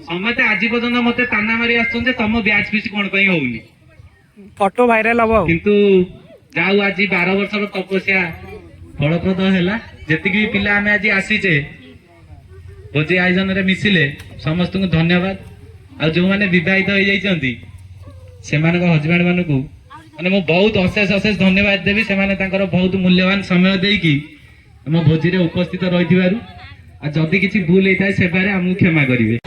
समते आज पर्यंत मते ताना मारी आछन तम बैच फीस कोन पई होउनी फोटो भाइराल हम किंतु जाऊ आज 12 वर्षर तपस्या फलप्रद हैला जेतिकी पिला आमे आज आसीचे भोजी आयोजन रे मिसिले समस्त को धन्यवाद आ जो माने विवाहित हो जाइछंती सेमान को हस्बैंड मानकू माने मो बहुत अशेष अशेष धन्यवाद देबी से माने तांकर बहुत मूल्यवान समय देकी हम भोजी रे उपस्थित रहिथिबारु आ जदी किछि भूल हेताय से बारे हमहु क्षमा करिवे।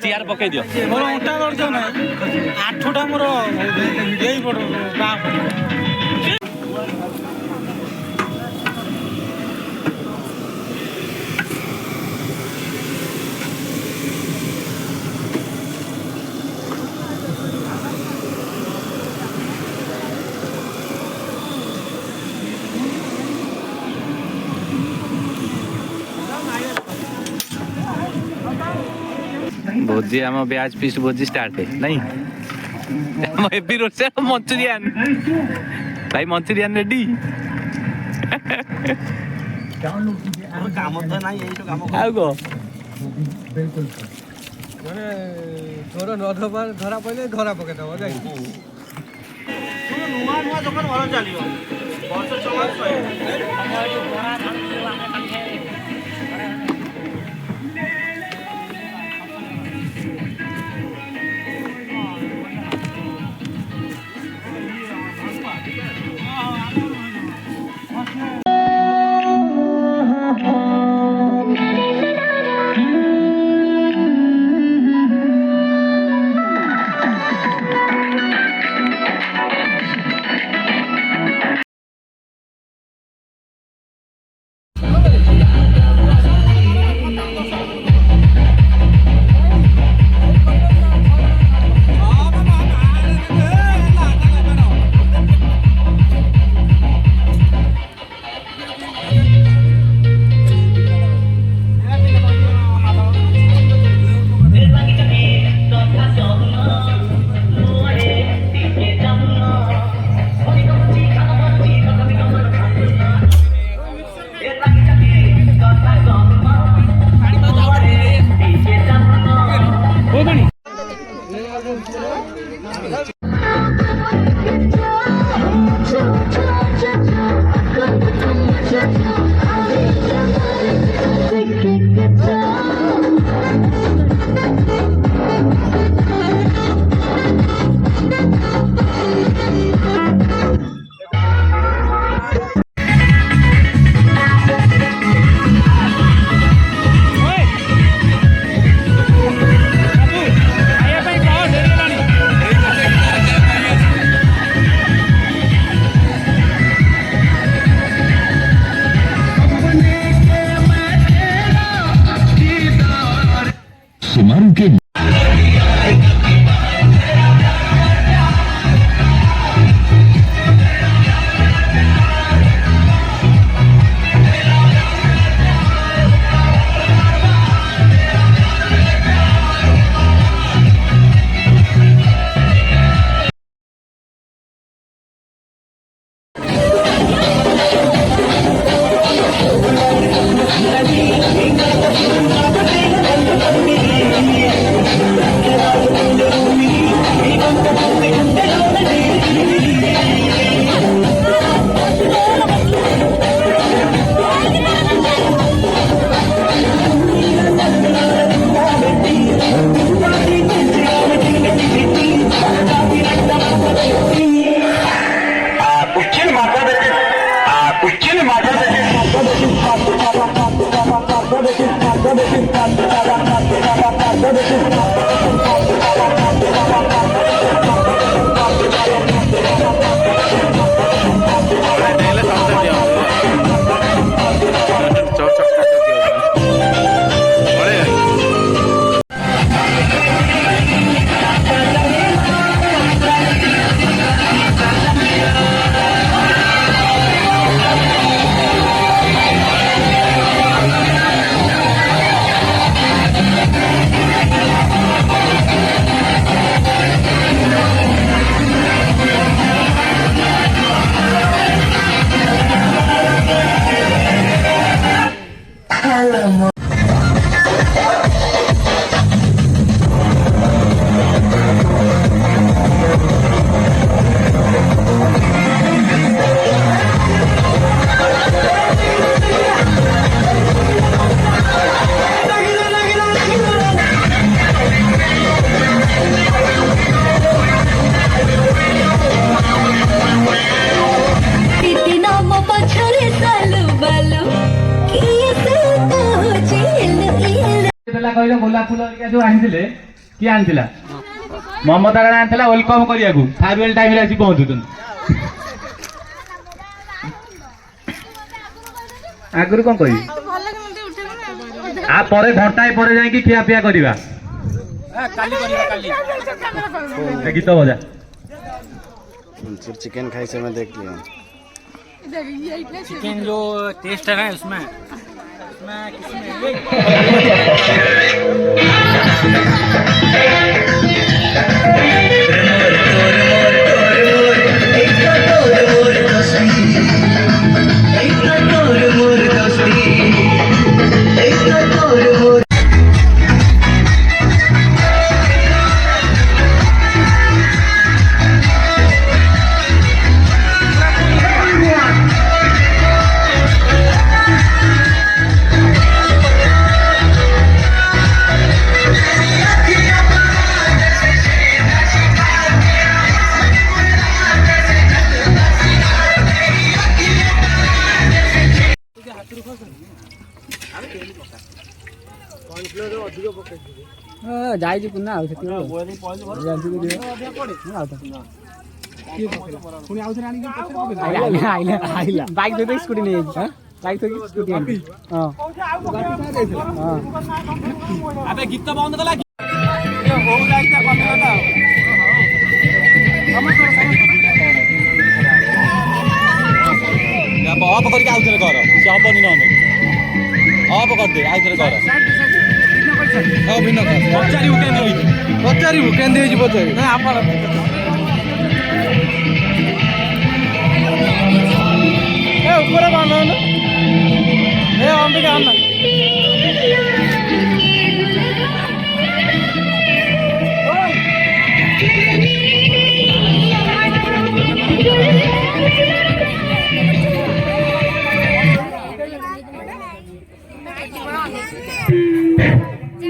चेयर पकई दियो मोर उठा करछ ना आठटा मोर एई पड़ भोजी आम ब्याज फीस्ट भोजी स्टार्ट है नहीं एबी रोसे मंचूरियन भाई मंचूरियन रेडी काम तो नाही एई तो काम आउ गो माने तोर नधबा धरा पहिले धरा पके दबो जाई तू नुवा नुवा दোकान भलो चलियो वर्ष चला आनिला कहले गोलाप फूल हरिया जो आनिथिले कि आनिथिला ममता राणा आनिथिला वेलकम करियाकू फेयरवेल टाइम रे आसी पहुंचुतन आगुरु कोन कहि आ परे घंटाए परे जाई कि खिया पिया करबा काली करिबा काली गीत बजा चिकन खाई से मैं देख लिया चिकन जो टेस्ट है उसमें ଯାଇ ପୁନା ଆଉ ସେତିକି ପୁଣି ଆଉ ଥରେ ଆଣିକି ବାଇକ୍ ଧରି ସ୍କୁଟି ନେଇଯାଇଛି ବାଇକ୍ ଧରି ସ୍କୁଟି ଆଣିକି ହଁ ଆବେ ଗୀତ ବନ୍ଦ କଲା ହଉ ଯାଇତା କମିଗଲା ଅଫ୍ କରିକି ଆଉ ଥରେ କର ସେ ହବନି ନହେଲେ ଅଫ୍ କରିଦେ ଆଉ ଥରେ କର ପଚାରିବୁ କେମିତି ହେଇଛି ପଚାରିବୁ ଆପଣ ଉପରେ ବାନ୍ଧ ଏ ଅମ୍ବିକା ଆଣ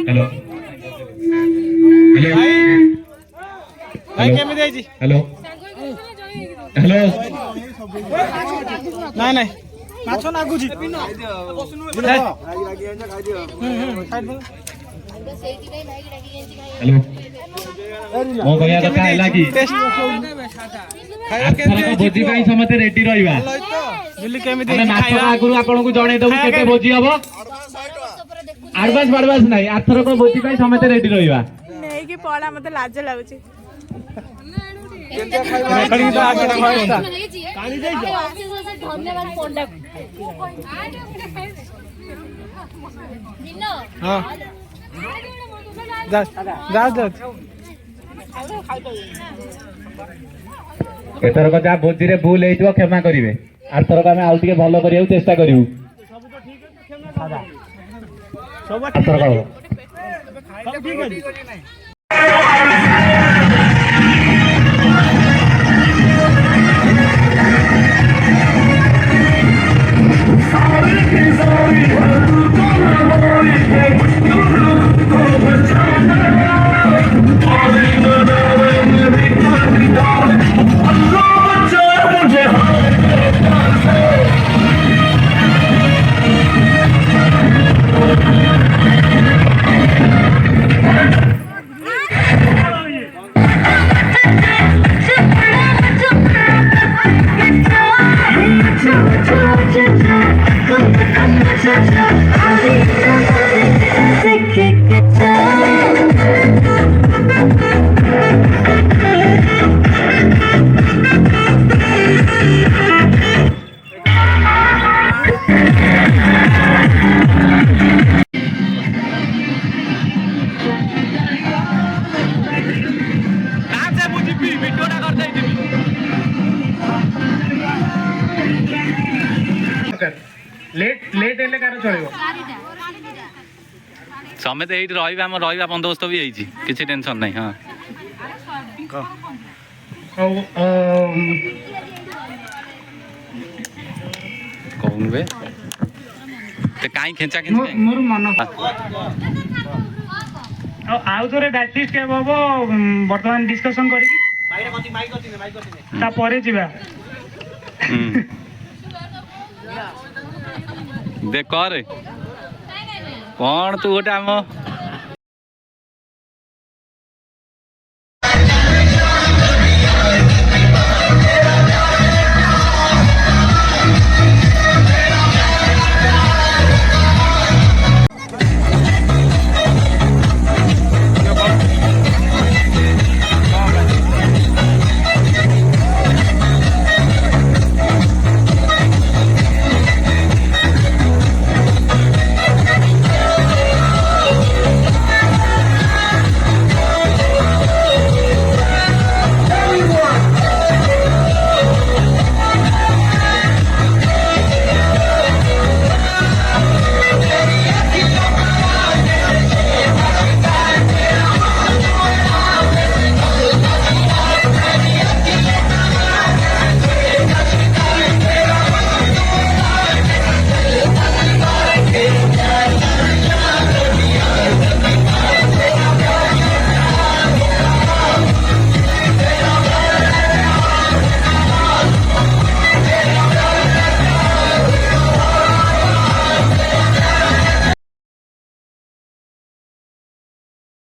हेलो हेलो ଭାଇ କେମିତି ହେଇଛି हेलो हेलो ନାଇଁ ନାଇଁ ମାଛ ନାଗୁଛି हेलो मो कहया कथा हैला कि भोजी ପାଇଁ ସମସ୍ତେ रेडी ରହିବା କେମିତି ଆମେ ମାଛ ଆଗରୁ ଆପଣଙ୍କୁ ଜଣେଇ ଦବୁ କେତେ ଭୋଜି ହବ ଆଡଭାନ୍ସ ନାହିଁ ଆଥର କୋ ଭୋଜି ପାଇଁ ସମସ୍ତେ रेडी ରହିବା ନେଇକି ପଳା ମତେ ଲାଜ ଲାଗୁଛି ଧନ୍ୟବାଦ ପଣ୍ଡାକୁ ଏଥରକ ଯାହା ଭୋଜିରେ ଭୁଲ ହେଇଥିବ କ୍ଷମା କରିବେ ଆରଥରକ ଆମେ ଆଉ ଟିକେ ଭଲ କରିବାକୁ ଚେଷ୍ଟା କରିବୁ ଆରଥରକ ହବ ସମେତ ଏଇଠି ରହିବା ଆମ ରହିବା ବନ୍ଦୋବସ୍ତ ବି ହେଇଛି କିଛି ଟେନସନ ନାହିଁ ହଁ କହୁନୁ ବେ କାଇଁ ଖେଞ୍ଚା ଖେଞ୍ଚି ମୋର ମନ ଆଉ ଥରେ ପ୍ରାକ୍ଟିସ୍ କେବେ ହବ ବର୍ତ୍ତମାନ ଡିସ୍କସନ୍ କରିକି ତାପରେ ଯିବା ଦେ କରେ କଣ ତୁ ଗୋଟେ ଆମ